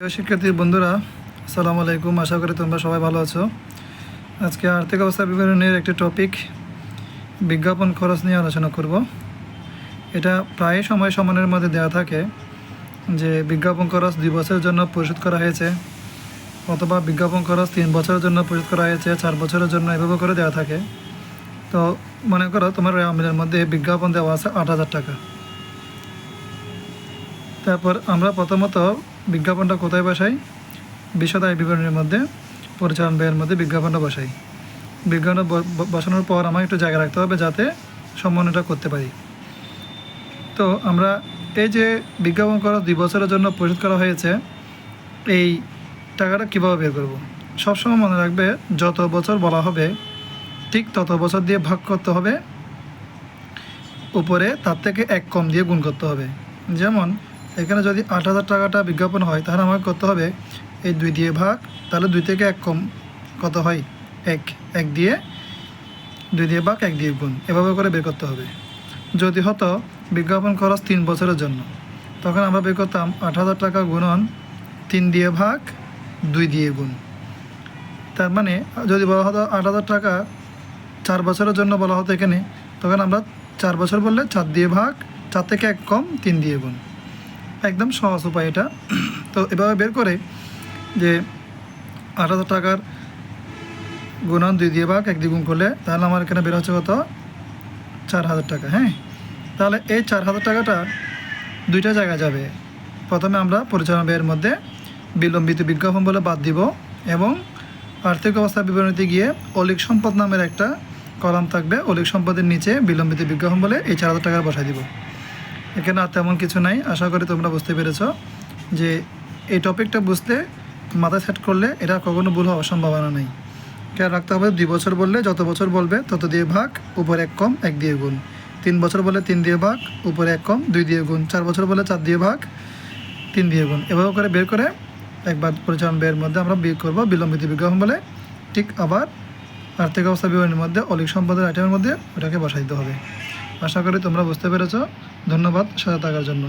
প্রিয় শিক্ষার্থী বন্ধুরা, আসসালামু আলাইকুম। আশা করি তোমরা সবাই ভালো আছো। আজকে আর্থিক অবস্থা বিবরণীর একটি টপিক বিজ্ঞাপন খরচ নিয়ে আলোচনা করব। এটা প্রায় সময় সমানের মধ্যে দেওয়া থাকে যে বিজ্ঞাপন খরচ 2 বছরের জন্য পরিশোধ করা হয়েছে, অথবা বিজ্ঞাপন খরচ 3 বছরের জন্য পরিশোধ করা হয়েছে, 4 বছরের জন্য, এভাবে করে দেওয়া থাকে। তো মনে করো তোমার আমিলের মধ্যে বিজ্ঞাপন দেওয়া আছে 8,000 টাকা। তারপর আমরা প্রথমত বিজ্ঞাপনটা কোথায় বসাই? বিশদ আয় বিবরণীর মধ্যে পরিচালন ব্যয়ের মধ্যে বিজ্ঞাপনটা বসাই। বিজ্ঞাপন বসানোর পর আমার একটু জায়গা রাখতে হবে যাতে সম্মানটা করতে পারি। তো আমরা এই যে বিজ্ঞাপন করা 2 বছরের জন্য পরিশোধ করা হয়েছে, এই টাকাটা কীভাবে বের করব? সবসময় মনে রাখবে, যত বছর বলা হবে ঠিক তত বছর দিয়ে ভাগ করতে হবে, উপরে তার থেকে 1 কম দিয়ে গুণ করতে হবে। যেমন এখানে যদি 8,000 টাকাটা বিজ্ঞাপন হয়, তাহলে আমাকে করতে হবে এই 2 দিয়ে ভাগ, তাহলে 2 থেকে 1 কম কত হয়? 1 দিয়ে 2 দিয়ে ভাগ 1 দিয়ে গুণ, এভাবে করে বের করতে হবে। যদি হতো বিজ্ঞাপন খরচ 3 বছরের জন্য, তখন আমরা বের করতাম 8,000 টাকা গুণন 3 দিয়ে ভাগ 2 দিয়ে গুণ। তার মানে যদি বলা হতো 8,000 টাকা 4 বছরের জন্য বলা হতো এখানে, তখন আমরা 4 বছর বললে 4 দিয়ে ভাগ, 4 থেকে 1 কম 3 দিয়ে গুণ। একদম সহজ উপায় এটা। তো এভাবে বের করে যে 8,000 টাকার গুণন 2 দিয়ে ভাগ 1 দিয়ে গুণ করলে, তাহলে আমার এখানে বের হচ্ছে কত? 4,000 টাকা। হ্যাঁ, তাহলে এই 4,000 টাকাটা দুইটা জায়গায় যাবে। প্রথমে আমরা পরিচালনা ব্যয়ের মধ্যে বিলম্বিত বিজ্ঞাপন বলে বাদ দিব, এবং আর্থিক অবস্থা বিবরণীতে গিয়ে অলিক সম্পদ নামের একটা কলাম থাকবে, অলিক সম্পদের নিচে বিলম্বিত বিজ্ঞাপন বলে এই 4,000 টাকা বসাই দিব। এখানে আর তেমন কিছু নাই। আশা করি তোমরা বুঝতে পেরেছ যে এই টপিকটা বুঝতে মাথায় সেট করলে এটা কখনো ভুল হওয়ার সম্ভাবনা নেই। খেয়াল রাখতে হবে, 2 বছর বললে যত বছর বলবে তত দিয়ে ভাগ, উপরে 1 কম 1 দিয়ে গুণ। 3 বছর বলে 3 দিয়ে ভাগ, উপরে 1 কম 2 দিয়ে গুণ। 4 বছর বলে 4 দিয়ে ভাগ 3 দিয়ে গুণ। এভাবে করে বের করে একবার পরিচালন ব্যয়ের মধ্যে আমরা বিয়োগ করবো বিলম্বিত বিজ্ঞাপন বলে, ঠিক আবার আর্থিক অবস্থা বিবরণীর মধ্যে অলিক সম্পদের আইটেমের মধ্যে ওটাকে বসাই দিতে হবে। আশা করি তোমরা বুঝতে পেরেছ। ধন্যবাদ সাথে থাকার জন্য।